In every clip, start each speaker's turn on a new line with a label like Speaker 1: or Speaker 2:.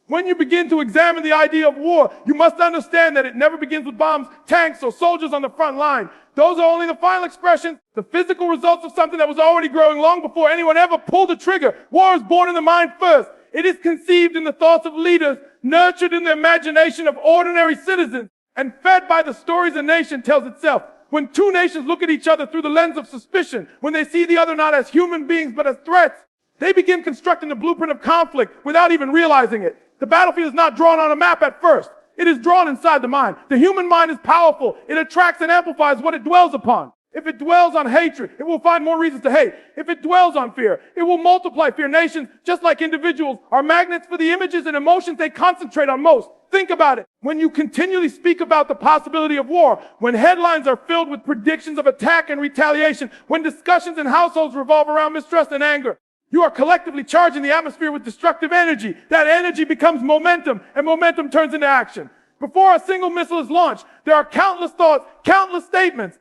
Speaker 1: When you begin to examine the idea of war, you must understand that it never begins with bombs, tanks, or soldiers on the front line. Those are only the final expressions, the physical results of something that was already growing long before anyone ever pulled the trigger. War is born in the mind first. It is conceived in the thoughts of leaders, nurtured in the imagination of ordinary citizens, and fed by the stories a nation tells itself. When two nations look at each other through the lens of suspicion, when they see the other not as human beings but as threats, they begin constructing the blueprint of conflict without even realizing it. The battlefield is not drawn on a map at first. It is drawn inside the mind. The human mind is powerful. It attracts and amplifies what it dwells upon. If it dwells on hatred, it will find more reasons to hate. If it dwells on fear, it will multiply fear. Nations, just like individuals, are magnets for the images and emotions they concentrate on most. Think about it. When you continually speak about the possibility of war, when headlines are filled with predictions of attack and retaliation, when discussions in households revolve around mistrust and anger, you are collectively charging the atmosphere with destructive energy. That energy becomes momentum, and momentum turns into action. Before a single missile is launched, there are countless thoughts, countless statements,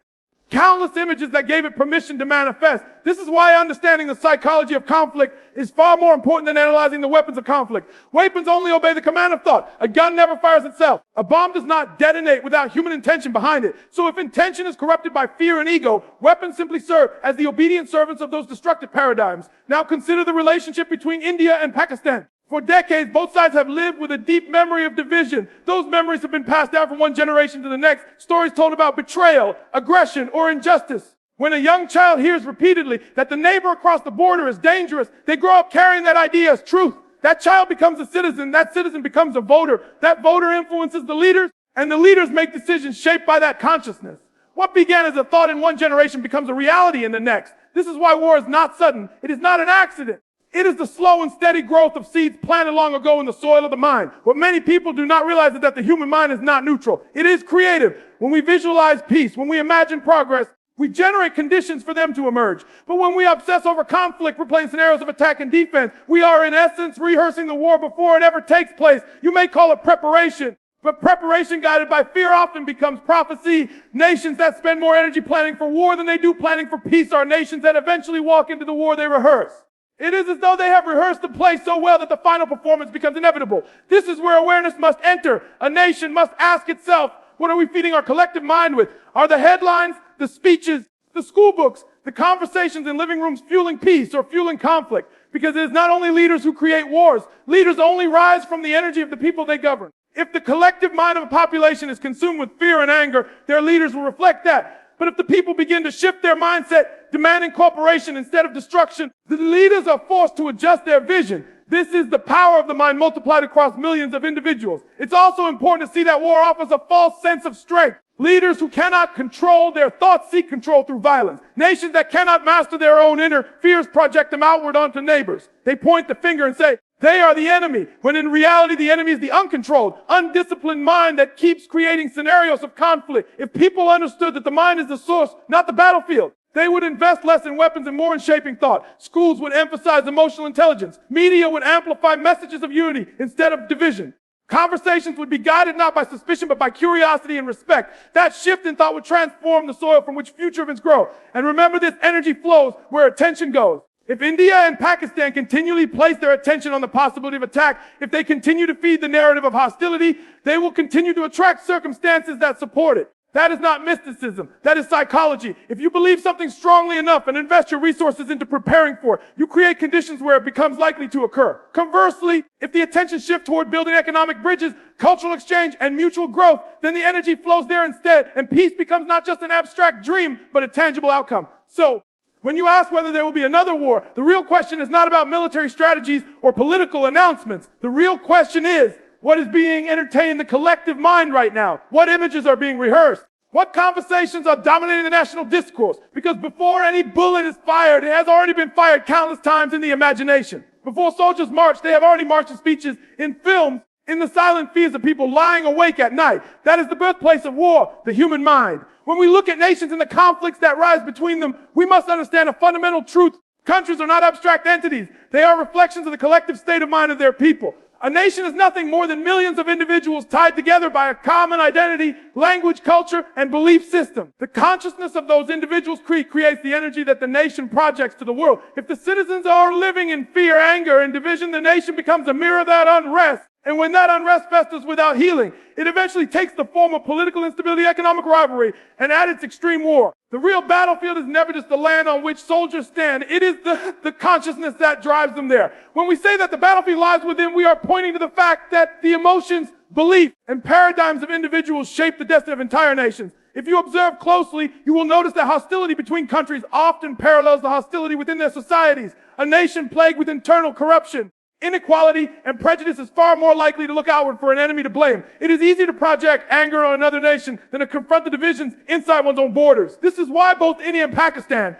Speaker 1: countless images that gave it permission to manifest. This is why understanding the psychology of conflict is far more important than analyzing the weapons of conflict. Weapons only obey the command of thought. A gun never fires itself. A bomb does not detonate without human intention behind it. So if intention is corrupted by fear and ego, weapons simply serve as the obedient servants of those destructive paradigms. Now consider the relationship between India and Pakistan. For decades, both sides have lived with a deep memory of division. Those memories have been passed down from one generation to the next. Stories told about betrayal, aggression, or injustice. When a young child hears repeatedly that the neighbor across the border is dangerous, they grow up carrying that idea as truth. That child becomes a citizen. That citizen becomes a voter. That voter influences the leaders, and the leaders make decisions shaped by that consciousness. What began as a thought in one generation becomes a reality in the next. This is why war is not sudden. It is not an accident. It is the slow and steady growth of seeds planted long ago in the soil of the mind. What many people do not realize is that the human mind is not neutral. It is creative. When we visualize peace, when we imagine progress, we generate conditions for them to emerge. But when we obsess over conflict, replaying scenarios of attack and defense, we are in essence rehearsing the war before it ever takes place. You may call it preparation, but preparation guided by fear often becomes prophecy. Nations that spend more energy planning for war than they do planning for peace are nations that eventually walk into the war they rehearse. It is as though they have rehearsed the play so well that the final performance becomes inevitable. This is where awareness must enter. A nation must ask itself, what are we feeding our collective mind with? Are the headlines, the speeches, the school books, the conversations in living rooms fueling peace or fueling conflict? Because it is not only leaders who create wars. Leaders only rise from the energy of the people they govern. If the collective mind of a population is consumed with fear and anger, their leaders will reflect that. But if the people begin to shift their mindset, demanding cooperation instead of destruction, the leaders are forced to adjust their vision. This is the power of the mind multiplied across millions of individuals. It's also important to see that war offers a false sense of strength. Leaders who cannot control their thoughts seek control through violence. Nations that cannot master their own inner fears project them outward onto neighbors. They point the finger and say, they are the enemy, when in reality the enemy is the uncontrolled, undisciplined mind that keeps creating scenarios of conflict. If people understood that the mind is the source, not the battlefield, they would invest less in weapons and more in shaping thought. Schools would emphasize emotional intelligence. Media would amplify messages of unity instead of division. Conversations would be guided not by suspicion but by curiosity and respect. That shift in thought would transform the soil from which future events grow. And remember, this energy flows where attention goes. If India and Pakistan continually place their attention on the possibility of attack, if they continue to feed the narrative of hostility, they will continue to attract circumstances that support it. That is not mysticism. That is psychology. If you believe something strongly enough and invest your resources into preparing for it, you create conditions where it becomes likely to occur. Conversely, if the attention shifts toward building economic bridges, cultural exchange, and mutual growth, then the energy flows there instead, and peace becomes not just an abstract dream, but a tangible outcome. So, when you ask whether there will be another war, the real question is not about military strategies or political announcements. The real question is, what is being entertained in the collective mind right now? What images are being rehearsed? What conversations are dominating the national discourse? Because before any bullet is fired, it has already been fired countless times in the imagination. Before soldiers march, they have already marched in speeches, in films, in the silent fears of people lying awake at night. That is the birthplace of war, the human mind. When we look at nations and the conflicts that rise between them, we must understand a fundamental truth. Countries are not abstract entities. They are reflections of the collective state of mind of their people. A nation is nothing more than millions of individuals tied together by a common identity, language, culture, and belief system. The consciousness of those individuals creates the energy that the nation projects to the world. If the citizens are living in fear, anger, and division, the nation becomes a mirror of that unrest. And when that unrest festers without healing, it eventually takes the form of political instability, economic rivalry, and at its extreme war. The real battlefield is never just the land on which soldiers stand. It is the consciousness that drives them there. When we say that the battlefield lies within, we are pointing to the fact that the emotions, belief, and paradigms of individuals shape the destiny of entire nations. If you observe closely, you will notice that hostility between countries often parallels the hostility within their societies. A nation plagued with internal corruption, inequality, and prejudice is far more likely to look outward for an enemy to blame. It is easier to project anger on another nation than to confront the divisions inside one's own borders. This is why both India and Pakistan,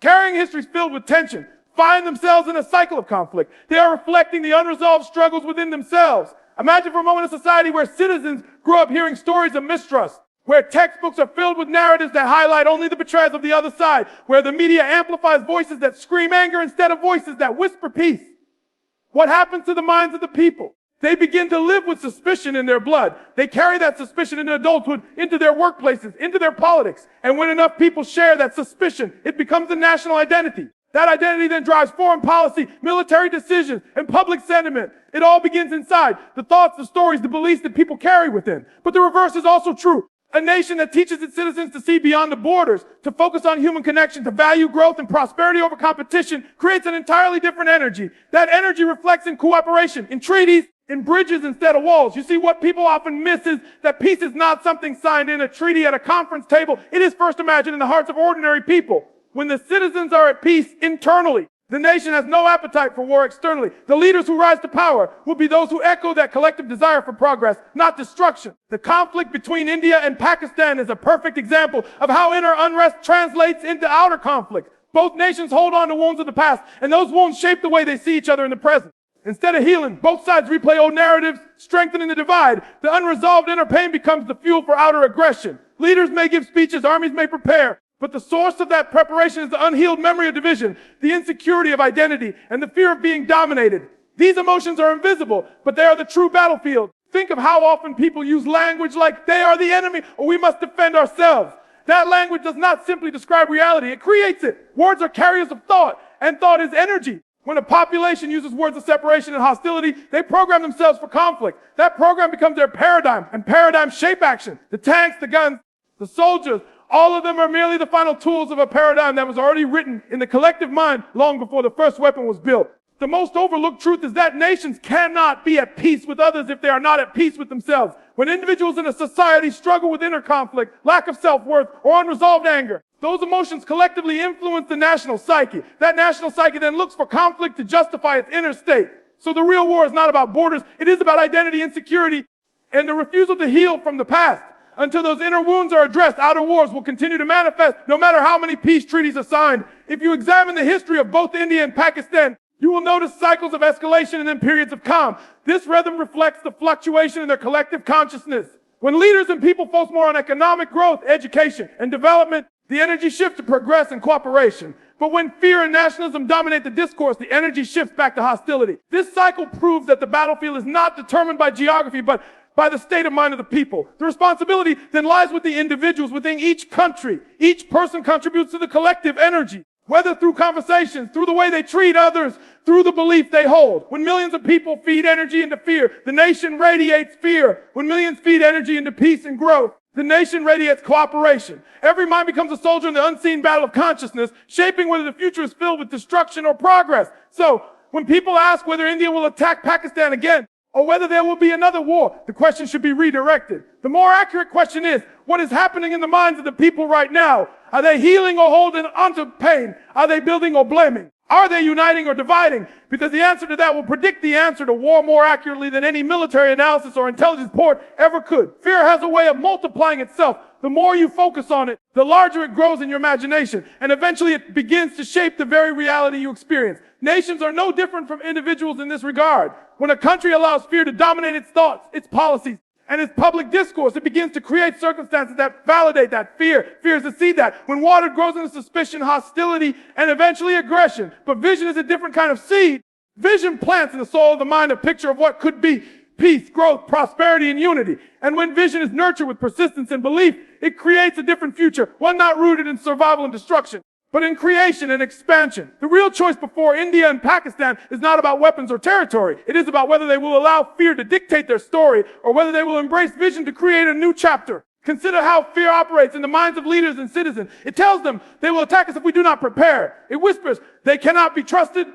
Speaker 1: carrying histories filled with tension, find themselves in a cycle of conflict. They are reflecting the unresolved struggles within themselves. Imagine for a moment a society where citizens grow up hearing stories of mistrust, where textbooks are filled with narratives that highlight only the betrayals of the other side, where the media amplifies voices that scream anger instead of voices that whisper peace. What happens to the minds of the people? They begin to live with suspicion in their blood. They carry that suspicion into adulthood, into their workplaces, into their politics. And when enough people share that suspicion, it becomes a national identity. That identity then drives foreign policy, military decisions, and public sentiment. It all begins inside. The thoughts, the stories, the beliefs that people carry within. But the reverse is also true. A nation that teaches its citizens to see beyond the borders, to focus on human connection, to value growth and prosperity over competition, creates an entirely different energy. That energy reflects in cooperation, in treaties, in bridges instead of walls. You see, what people often miss is that peace is not something signed in a treaty at a conference table. It is first imagined in the hearts of ordinary people. When the citizens are at peace internally, the nation has no appetite for war externally. The leaders who rise to power will be those who echo that collective desire for progress, not destruction. The conflict between India and Pakistan is a perfect example of how inner unrest translates into outer conflict. Both nations hold on to wounds of the past, and those wounds shape the way they see each other in the present. Instead of healing, both sides replay old narratives, strengthening the divide. The unresolved inner pain becomes the fuel for outer aggression. Leaders may give speeches, armies may prepare, but the source of that preparation is the unhealed memory of division, the insecurity of identity, and the fear of being dominated. These emotions are invisible, but they are the true battlefield. Think of how often people use language like they are the enemy or we must defend ourselves. That language does not simply describe reality, it creates it. Words are carriers of thought, and thought is energy. When a population uses words of separation and hostility, they program themselves for conflict. That program becomes their paradigm, and paradigms shape action. The tanks, the guns, the soldiers, all of them are merely the final tools of a paradigm that was already written in the collective mind long before the first weapon was built. The most overlooked truth is that nations cannot be at peace with others if they are not at peace with themselves. When individuals in a society struggle with inner conflict, lack of self-worth, or unresolved anger, those emotions collectively influence the national psyche. That national psyche then looks for conflict to justify its inner state. So the real war is not about borders, it is about identity, insecurity, and the refusal to heal from the past. Until those inner wounds are addressed, outer wars will continue to manifest no matter how many peace treaties are signed. If you examine the history of both India and Pakistan, you will notice cycles of escalation and then periods of calm. This rhythm reflects the fluctuation in their collective consciousness. When leaders and people focus more on economic growth, education, and development, the energy shifts to progress and cooperation. But when fear and nationalism dominate the discourse, the energy shifts back to hostility. This cycle proves that the battlefield is not determined by geography, but by the state of mind of the people. The responsibility then lies with the individuals within each country. Each person contributes to the collective energy, whether through conversations, through the way they treat others, through the belief they hold. When millions of people feed energy into fear, the nation radiates fear. When millions feed energy into peace and growth, the nation radiates cooperation. Every mind becomes a soldier in the unseen battle of consciousness, shaping whether the future is filled with destruction or progress. So, when people ask whether India will attack Pakistan again, or whether there will be another war, the question should be redirected. The more accurate question is, what is happening in the minds of the people right now? Are they healing or holding onto pain? Are they building or blaming? Are they uniting or dividing? Because the answer to that will predict the answer to war more accurately than any military analysis or intelligence report ever could. Fear has a way of multiplying itself. The more you focus on it, the larger it grows in your imagination, and eventually it begins to shape the very reality you experience. Nations are no different from individuals in this regard. When a country allows fear to dominate its thoughts, its policies, and its public discourse, it begins to create circumstances that validate that fear. Fear is the seed that, when watered, grows into suspicion, hostility, and eventually aggression. But vision is a different kind of seed. Vision plants in the soul of the mind a picture of what could be peace, growth, prosperity, and unity. And when vision is nurtured with persistence and belief, it creates a different future, one not rooted in survival and destruction, but in creation and expansion. The real choice before India and Pakistan is not about weapons or territory. It is about whether they will allow fear to dictate their story or whether they will embrace vision to create a new chapter. Consider how fear operates in the minds of leaders and citizens. It tells them they will attack us if we do not prepare. It whispers they cannot be trusted.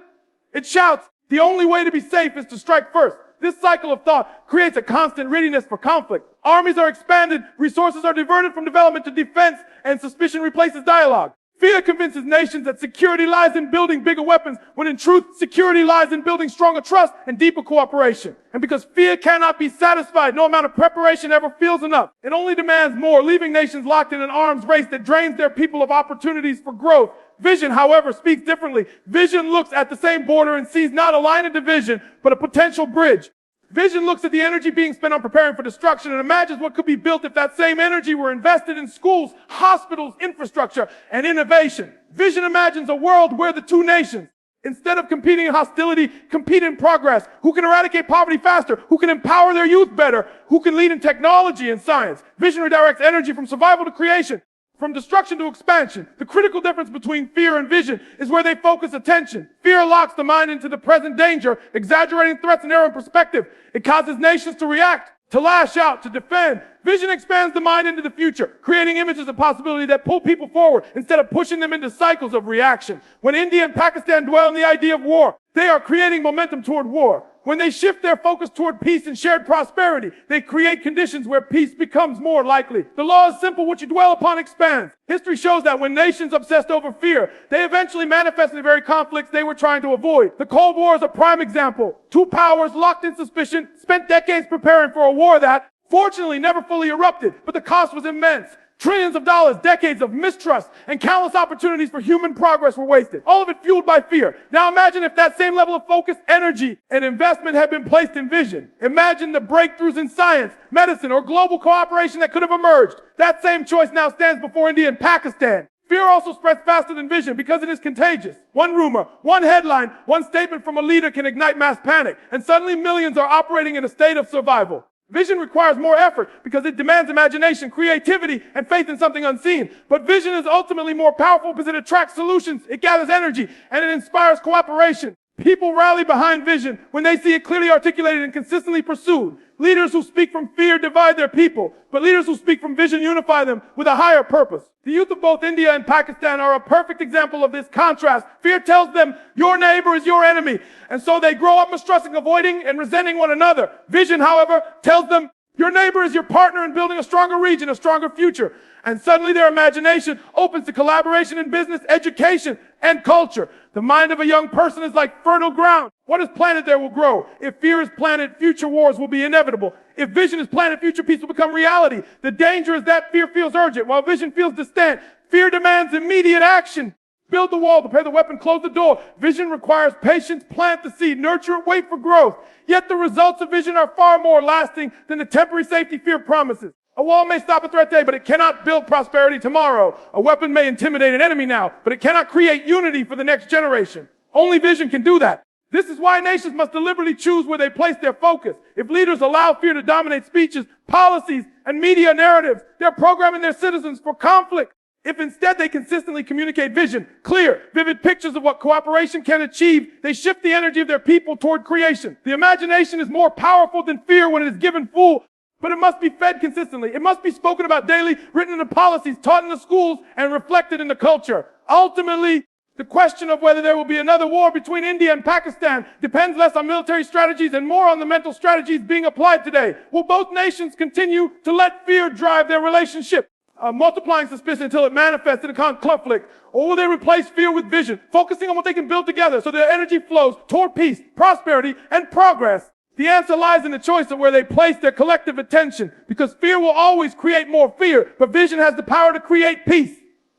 Speaker 1: It shouts the only way to be safe is to strike first. This cycle of thought creates a constant readiness for conflict. Armies are expanded, resources are diverted from development to defense, and suspicion replaces dialogue. Fear convinces nations that security lies in building bigger weapons, when in truth, security lies in building stronger trust and deeper cooperation. And because fear cannot be satisfied, no amount of preparation ever feels enough. It only demands more, leaving nations locked in an arms race that drains their people of opportunities for growth. Vision, however, speaks differently. Vision looks at the same border and sees not a line of division, but a potential bridge. Vision looks at the energy being spent on preparing for destruction and imagines what could be built if that same energy were invested in schools, hospitals, infrastructure, and innovation. Vision imagines a world where the two nations, instead of competing in hostility, compete in progress. Who can eradicate poverty faster? Who can empower their youth better? Who can lead in technology and science? Vision redirects energy from survival to creation, from destruction to expansion. The critical difference between fear and vision is where they focus attention. Fear locks the mind into the present danger, exaggerating threats and error in perspective. It causes nations to react, to lash out, to defend. Vision expands the mind into the future, creating images of possibility that pull people forward instead of pushing them into cycles of reaction. When India and Pakistan dwell on the idea of war, they are creating momentum toward war. When they shift their focus toward peace and shared prosperity, they create conditions where peace becomes more likely. The law is simple: what you dwell upon expands. History shows that when nations obsessed over fear, they eventually manifested the very conflicts they were trying to avoid. The Cold War is a prime example. Two powers locked in suspicion spent decades preparing for a war that, fortunately, never fully erupted, but the cost was immense. Trillions of dollars, decades of mistrust, and countless opportunities for human progress were wasted. All of it fueled by fear. Now imagine if that same level of focus, energy, and investment had been placed in vision. Imagine the breakthroughs in science, medicine, or global cooperation that could have emerged. That same choice now stands before India and Pakistan. Fear also spreads faster than vision because it is contagious. One rumor, one headline, one statement from a leader can ignite mass panic, and suddenly millions are operating in a state of survival. Vision requires more effort because it demands imagination, creativity, and faith in something unseen. But vision is ultimately more powerful because it attracts solutions, it gathers energy, and it inspires cooperation. People rally behind vision when they see it clearly articulated and consistently pursued. Leaders who speak from fear divide their people, but leaders who speak from vision unify them with a higher purpose. The youth of both India and Pakistan are a perfect example of this contrast. Fear tells them your neighbor is your enemy, and so they grow up mistrusting, avoiding, and resenting one another. Vision, however, tells them your neighbor is your partner in building a stronger region, a stronger future. And suddenly their imagination opens to collaboration in business, education, and culture. The mind of a young person is like fertile ground. What is planted there will grow. If fear is planted, future wars will be inevitable. If vision is planted, future peace will become reality. The danger is that fear feels urgent, while vision feels distant. Fear demands immediate action. Build the wall, prepare the weapon, close the door. Vision requires patience, plant the seed, nurture it, wait for growth. Yet the results of vision are far more lasting than the temporary safety fear promises. A wall may stop a threat today, but it cannot build prosperity tomorrow. A weapon may intimidate an enemy now, but it cannot create unity for the next generation. Only vision can do that. This is why nations must deliberately choose where they place their focus. If leaders allow fear to dominate speeches, policies, and media narratives, they're programming their citizens for conflict. If instead they consistently communicate vision, clear, vivid pictures of what cooperation can achieve, they shift the energy of their people toward creation. The imagination is more powerful than fear when it is given full, but it must be fed consistently. It must be spoken about daily, written in the policies, taught in the schools, and reflected in the culture. Ultimately, the question of whether there will be another war between India and Pakistan depends less on military strategies and more on the mental strategies being applied today. Will both nations continue to let fear drive their relationship, multiplying suspicion until it manifests in a conflict? Or will they replace fear with vision, focusing on what they can build together so their energy flows toward peace, prosperity, and progress? The answer lies in the choice of where they place their collective attention, because fear will always create more fear, but vision has the power to create peace.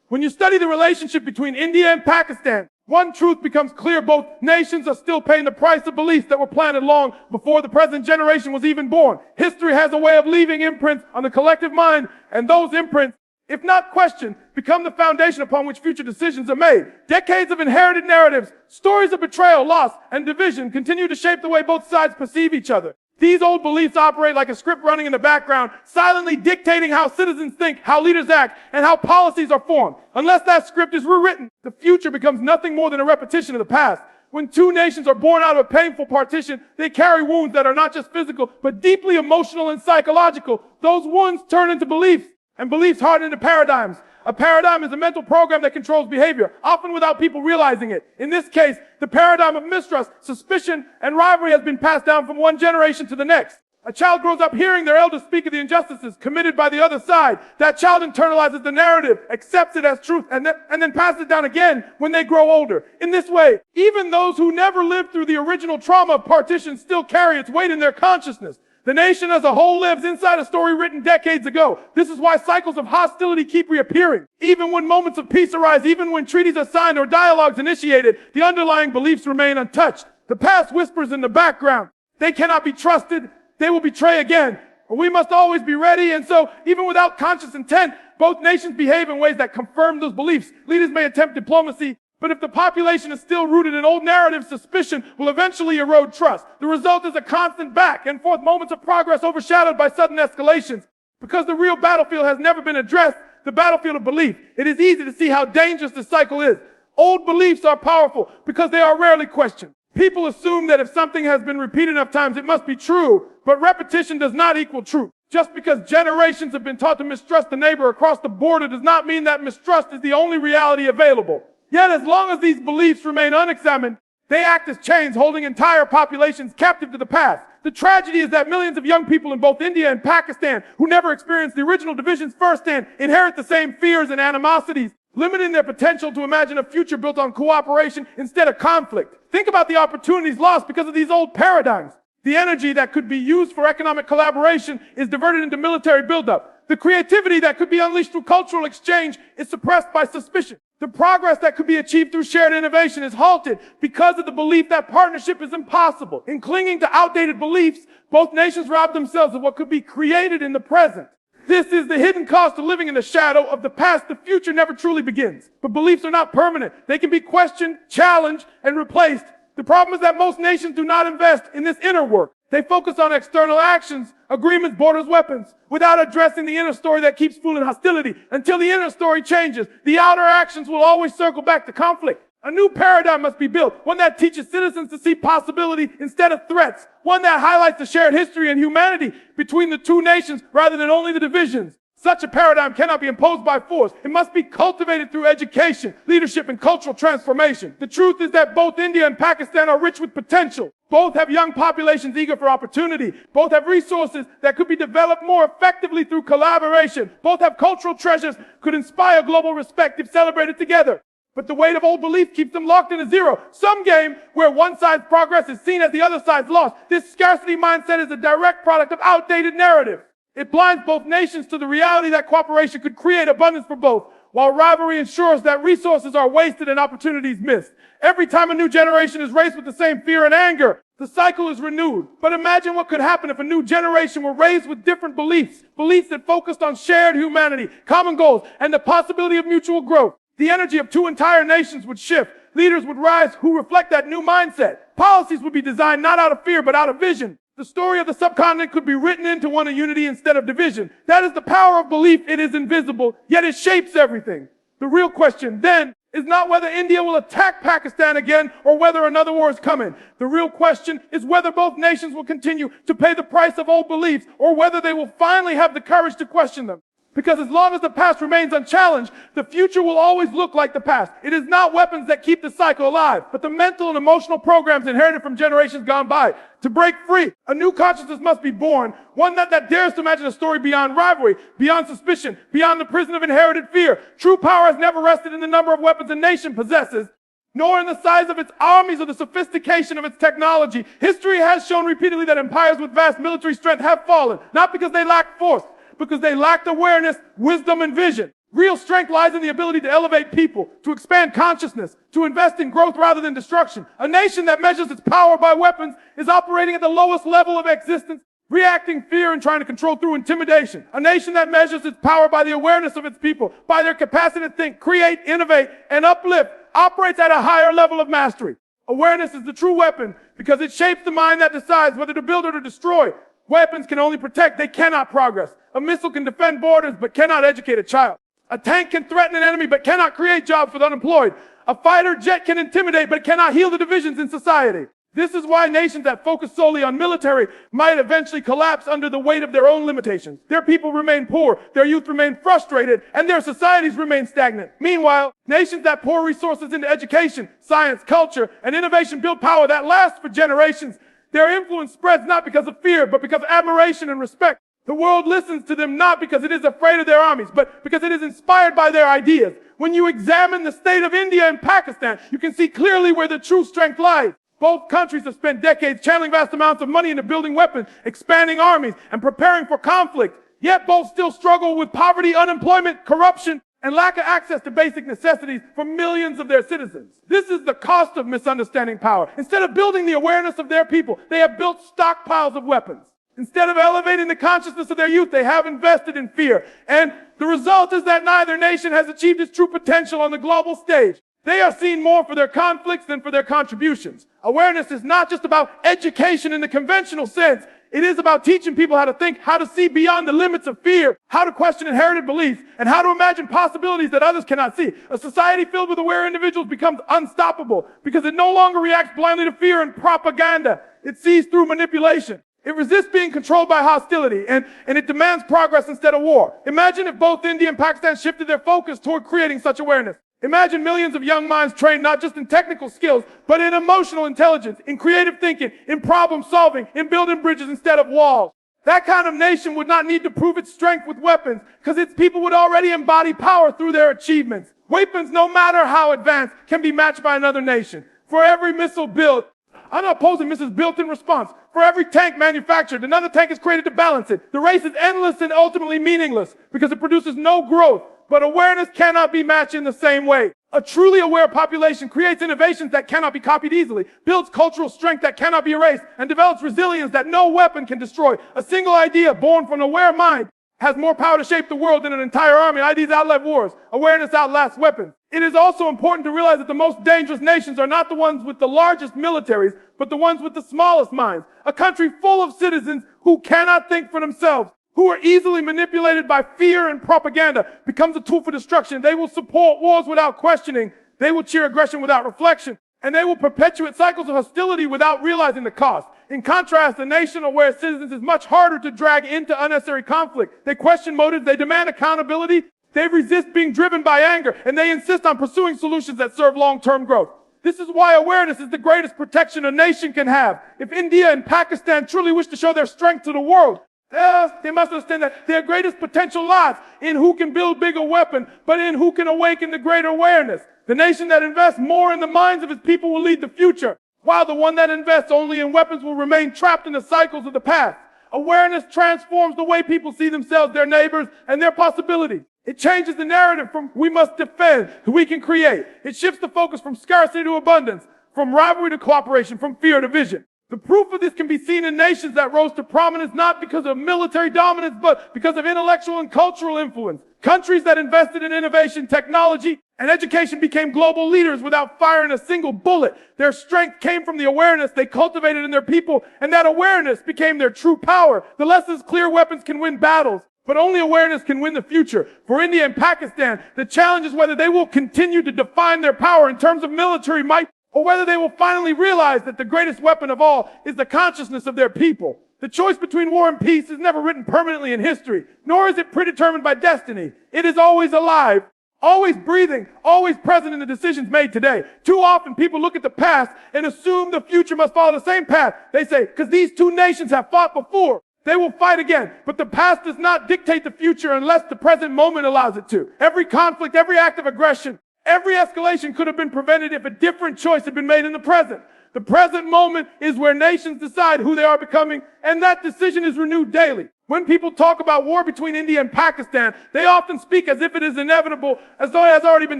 Speaker 1: When you study the relationship between India and Pakistan, one truth becomes clear: both nations are still paying the price of beliefs that were planted long before the present generation was even born. History has a way of leaving imprints on the collective mind, and those imprints, if not questioned, become the foundation upon which future decisions are made. Decades of inherited narratives, stories of betrayal, loss, and division continue to shape the way both sides perceive each other. These old beliefs operate like a script running in the background, silently dictating how citizens think, how leaders act, and how policies are formed. Unless that script is rewritten, the future becomes nothing more than a repetition of the past. When two nations are born out of a painful partition, they carry wounds that are not just physical, but deeply emotional and psychological. Those wounds turn into beliefs, and beliefs harden into paradigms. A paradigm is a mental program that controls behavior, often without people realizing it. In this case, the paradigm of mistrust, suspicion, and rivalry has been passed down from one generation to the next. A child grows up hearing their elders speak of the injustices committed by the other side. That child internalizes the narrative, accepts it as truth, and then passes it down again when they grow older. In this way, even those who never lived through the original trauma of partition still carry its weight in their consciousness. The nation as a whole lives inside a story written decades ago. This is why cycles of hostility keep reappearing. Even when moments of peace arise, even when treaties are signed or dialogues initiated, the underlying beliefs remain untouched. The past whispers in the background. They cannot be trusted. They will betray again. We must always be ready. And so, even without conscious intent, both nations behave in ways that confirm those beliefs. Leaders may attempt diplomacy, but if the population is still rooted in old narratives, suspicion will eventually erode trust. The result is a constant back and forth, moments of progress overshadowed by sudden escalations. Because the real battlefield has never been addressed, the battlefield of belief. It is easy to see how dangerous this cycle is. Old beliefs are powerful because they are rarely questioned. People assume that if something has been repeated enough times, it must be true, but repetition does not equal truth. Just because generations have been taught to mistrust the neighbor across the border does not mean that mistrust is the only reality available. Yet, as long as these beliefs remain unexamined, they act as chains holding entire populations captive to the past. The tragedy is that millions of young people in both India and Pakistan who never experienced the original divisions firsthand inherit the same fears and animosities, limiting their potential to imagine a future built on cooperation instead of conflict. Think about the opportunities lost because of these old paradigms. The energy that could be used for economic collaboration is diverted into military buildup. The creativity that could be unleashed through cultural exchange is suppressed by suspicion. The progress that could be achieved through shared innovation is halted because of the belief that partnership is impossible. In clinging to outdated beliefs, both nations rob themselves of what could be created in the present. This is the hidden cost of living in the shadow of the past. The future never truly begins. But beliefs are not permanent. They can be questioned, challenged, and replaced. The problem is that most nations do not invest in this inner work. They focus on external actions, agreements, borders, weapons, without addressing the inner story that keeps fueling hostility. Until the inner story changes, the outer actions will always circle back to conflict. A new paradigm must be built, one that teaches citizens to see possibility instead of threats, one that highlights the shared history and humanity between the two nations rather than only the divisions. Such a paradigm cannot be imposed by force. It must be cultivated through education, leadership, and cultural transformation. The truth is that both India and Pakistan are rich with potential. Both have young populations eager for opportunity. Both have resources that could be developed more effectively through collaboration. Both have cultural treasures could inspire global respect if celebrated together. But the weight of old belief keeps them locked in a zero. Some game where one side's progress is seen as the other side's loss. This scarcity mindset is a direct product of outdated narrative. It blinds both nations to the reality that cooperation could create abundance for both, while rivalry ensures that resources are wasted and opportunities missed. Every time a new generation is raised with the same fear and anger, the cycle is renewed. But imagine what could happen if a new generation were raised with different beliefs, beliefs that focused on shared humanity, common goals, and the possibility of mutual growth. The energy of two entire nations would shift. Leaders would rise who reflect that new mindset. Policies would be designed not out of fear, but out of vision. The story of the subcontinent could be written into one of unity instead of division. That is the power of belief. It is invisible, yet it shapes everything. The real question then is not whether India will attack Pakistan again or whether another war is coming. The real question is whether both nations will continue to pay the price of old beliefs or whether they will finally have the courage to question them. Because as long as the past remains unchallenged, the future will always look like the past. It is not weapons that keep the cycle alive, but the mental and emotional programs inherited from generations gone by. To break free, a new consciousness must be born, one that dares to imagine a story beyond rivalry, beyond suspicion, beyond the prison of inherited fear. True power has never rested in the number of weapons a nation possesses, nor in the size of its armies or the sophistication of its technology. History has shown repeatedly that empires with vast military strength have fallen, not because they lacked force, because they lacked awareness, wisdom, and vision. Real strength lies in the ability to elevate people, to expand consciousness, to invest in growth rather than destruction. A nation that measures its power by weapons is operating at the lowest level of existence, reacting fear and trying to control through intimidation. A nation that measures its power by the awareness of its people, by their capacity to think, create, innovate, and uplift, operates at a higher level of mastery. Awareness is the true weapon because it shapes the mind that decides whether to build or to destroy. Weapons can only protect, they cannot progress. A missile can defend borders, but cannot educate a child. A tank can threaten an enemy, but cannot create jobs for the unemployed. A fighter jet can intimidate, but cannot heal the divisions in society. This is why nations that focus solely on military might eventually collapse under the weight of their own limitations. Their people remain poor, their youth remain frustrated, and their societies remain stagnant. Meanwhile, nations that pour resources into education, science, culture, and innovation build power that lasts for generations. Their influence spreads not because of fear, but because of admiration and respect. The world listens to them not because it is afraid of their armies, but because it is inspired by their ideas. When you examine the state of India and Pakistan, you can see clearly where the true strength lies. Both countries have spent decades channeling vast amounts of money into building weapons, expanding armies, and preparing for conflict. Yet both still struggle with poverty, unemployment, corruption, and lack of access to basic necessities for millions of their citizens. This is the cost of misunderstanding power. Instead of building the awareness of their people, they have built stockpiles of weapons. Instead of elevating the consciousness of their youth, they have invested in fear. And the result is that neither nation has achieved its true potential on the global stage. They are seen more for their conflicts than for their contributions. Awareness is not just about education in the conventional sense. It is about teaching people how to think, how to see beyond the limits of fear, how to question inherited beliefs, and how to imagine possibilities that others cannot see. A society filled with aware individuals becomes unstoppable because it no longer reacts blindly to fear and propaganda. It sees through manipulation. It resists being controlled by hostility, and it demands progress instead of war. Imagine if both India and Pakistan shifted their focus toward creating such awareness. Imagine millions of young minds trained not just in technical skills, but in emotional intelligence, in creative thinking, in problem solving, in building bridges instead of walls. That kind of nation would not need to prove its strength with weapons, because its people would already embody power through their achievements. Weapons, no matter how advanced, can be matched by another nation. For every missile built, I'm not opposing missiles built in response. For every tank manufactured, another tank is created to balance it. The race is endless and ultimately meaningless because it produces no growth. But awareness cannot be matched in the same way. A truly aware population creates innovations that cannot be copied easily, builds cultural strength that cannot be erased, and develops resilience that no weapon can destroy. A single idea born from an aware mind has more power to shape the world than an entire army. Ideas outlive wars. Awareness outlasts weapons. It is also important to realize that the most dangerous nations are not the ones with the largest militaries, but the ones with the smallest minds. A country full of citizens who cannot think for themselves, who are easily manipulated by fear and propaganda, becomes a tool for destruction. They will support wars without questioning. They will cheer aggression without reflection. And they will perpetuate cycles of hostility without realizing the cost. In contrast, a nation aware of citizens is much harder to drag into unnecessary conflict. They question motives. They demand accountability. They resist being driven by anger. And they insist on pursuing solutions that serve long-term growth. This is why awareness is the greatest protection a nation can have. If India and Pakistan truly wish to show their strength to the world, they must understand that their greatest potential lies in who can build bigger weapons, but in who can awaken the greater awareness. The nation that invests more in the minds of its people will lead the future, while the one that invests only in weapons will remain trapped in the cycles of the past. Awareness transforms the way people see themselves, their neighbors, and their possibilities. It changes the narrative from we must defend to we can create. It shifts the focus from scarcity to abundance, from rivalry to cooperation, from fear to vision. The proof of this can be seen in nations that rose to prominence not because of military dominance, but because of intellectual and cultural influence. Countries that invested in innovation, technology, and education became global leaders without firing a single bullet. Their strength came from the awareness they cultivated in their people, and that awareness became their true power. The lesson is clear: weapons can win battles, but only awareness can win the future. For India and Pakistan, the challenge is whether they will continue to define their power in terms of military might, or whether they will finally realize that the greatest weapon of all is the consciousness of their people. The choice between war and peace is never written permanently in history, nor is it predetermined by destiny. It is always alive, always breathing, always present in the decisions made today. Too often people look at the past and assume the future must follow the same path. They say, because these two nations have fought before, they will fight again. But the past does not dictate the future unless the present moment allows it to. Every conflict, every act of aggression, every escalation could have been prevented if a different choice had been made in the present. The present moment is where nations decide who they are becoming, and that decision is renewed daily. When people talk about war between India and Pakistan, they often speak as if it is inevitable, as though it has already been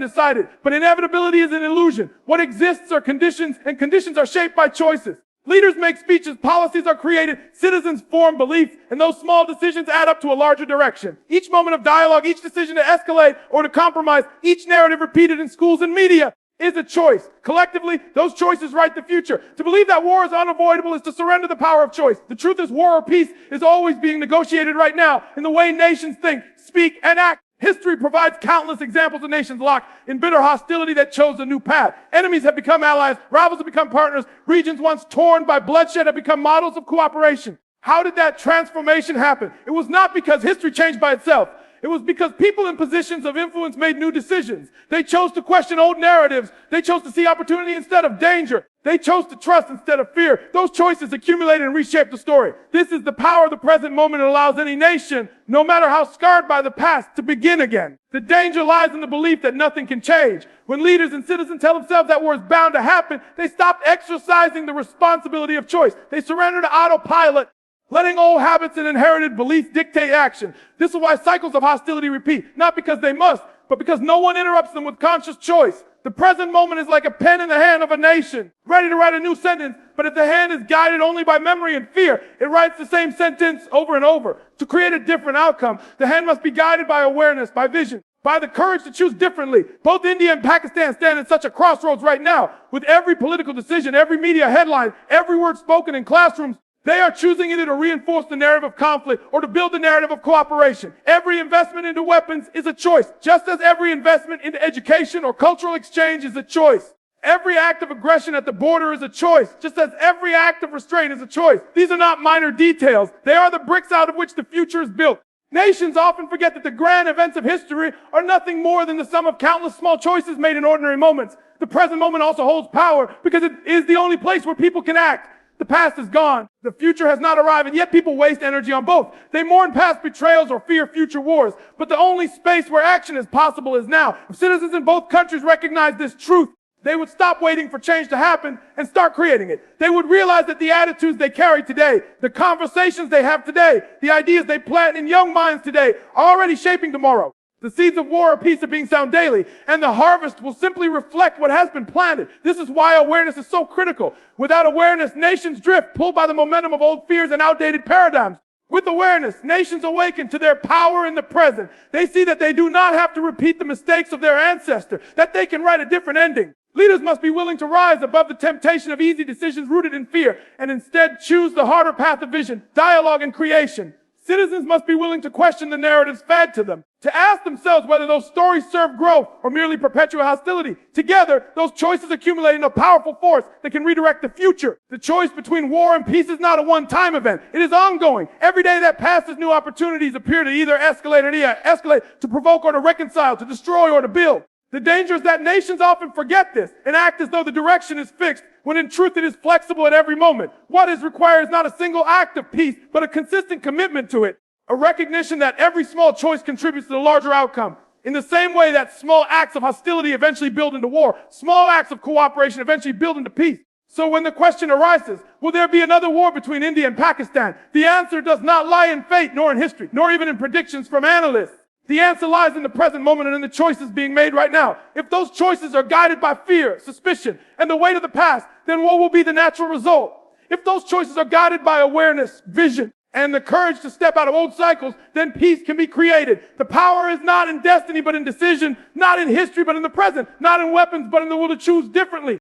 Speaker 1: decided. But inevitability is an illusion. What exists are conditions, and conditions are shaped by choices. Leaders make speeches, policies are created, citizens form beliefs, and those small decisions add up to a larger direction. Each moment of dialogue, each decision to escalate or to compromise, each narrative repeated in schools and media is a choice. Collectively, those choices write the future. To believe that war is unavoidable is to surrender the power of choice. The truth is, war or peace is always being negotiated right now in the way nations think, speak, and act. History provides countless examples of nations locked in bitter hostility that chose a new path. Enemies have become allies, rivals have become partners, regions once torn by bloodshed have become models of cooperation. How did that transformation happen? It was not because history changed by itself. It was because people in positions of influence made new decisions. They chose to question old narratives. They chose to see opportunity instead of danger. They chose to trust instead of fear. Those choices accumulated and reshaped the story. This is the power of the present moment that allows any nation, no matter how scarred by the past, to begin again. The danger lies in the belief that nothing can change. When leaders and citizens tell themselves that war is bound to happen, they stop exercising the responsibility of choice. They surrender to autopilot, letting old habits and inherited beliefs dictate action. This is why cycles of hostility repeat, not because they must, but because no one interrupts them with conscious choice. The present moment is like a pen in the hand of a nation, ready to write a new sentence, but if the hand is guided only by memory and fear, it writes the same sentence over and over. To create a different outcome, the hand must be guided by awareness, by vision, by the courage to choose differently. Both India and Pakistan stand in such a crossroads right now. With every political decision, every media headline, every word spoken in classrooms, they are choosing either to reinforce the narrative of conflict or to build the narrative of cooperation. Every investment into weapons is a choice, just as every investment into education or cultural exchange is a choice. Every act of aggression at the border is a choice, just as every act of restraint is a choice. These are not minor details. They are the bricks out of which the future is built. Nations often forget that the grand events of history are nothing more than the sum of countless small choices made in ordinary moments. The present moment also holds power because it is the only place where people can act. The past is gone. The future has not arrived, and yet people waste energy on both. They mourn past betrayals or fear future wars. But the only space where action is possible is now. If citizens in both countries recognize this truth, they would stop waiting for change to happen and start creating it. They would realize that the attitudes they carry today, the conversations they have today, the ideas they plant in young minds today are already shaping tomorrow. The seeds of war or peace are being sown daily, and the harvest will simply reflect what has been planted. This is why awareness is so critical. Without awareness, nations drift, pulled by the momentum of old fears and outdated paradigms. With awareness, nations awaken to their power in the present. They see that they do not have to repeat the mistakes of their ancestor, that they can write a different ending. Leaders must be willing to rise above the temptation of easy decisions rooted in fear, and instead choose the harder path of vision, dialogue, and creation. Citizens must be willing to question the narratives fed to them, to ask themselves whether those stories serve growth or merely perpetuate hostility. Together, those choices accumulate in a powerful force that can redirect the future. The choice between war and peace is not a one-time event. It is ongoing. Every day that passes, new opportunities appear to either escalate or de-escalate, to provoke or to reconcile, to destroy or to build. The danger is that nations often forget this and act as though the direction is fixed, when in truth it is flexible at every moment. What is required is not a single act of peace, but a consistent commitment to it. A recognition that every small choice contributes to the larger outcome. In the same way that small acts of hostility eventually build into war, small acts of cooperation eventually build into peace. So when the question arises, will there be another war between India and Pakistan? The answer does not lie in fate, nor in history, nor even in predictions from analysts. The answer lies in the present moment and in the choices being made right now. If those choices are guided by fear, suspicion, and the weight of the past, then what will be the natural result? If those choices are guided by awareness, vision, and the courage to step out of old cycles, then peace can be created. The power is not in destiny, but in decision, not in history, but in the present, not in weapons, but in the will to choose differently.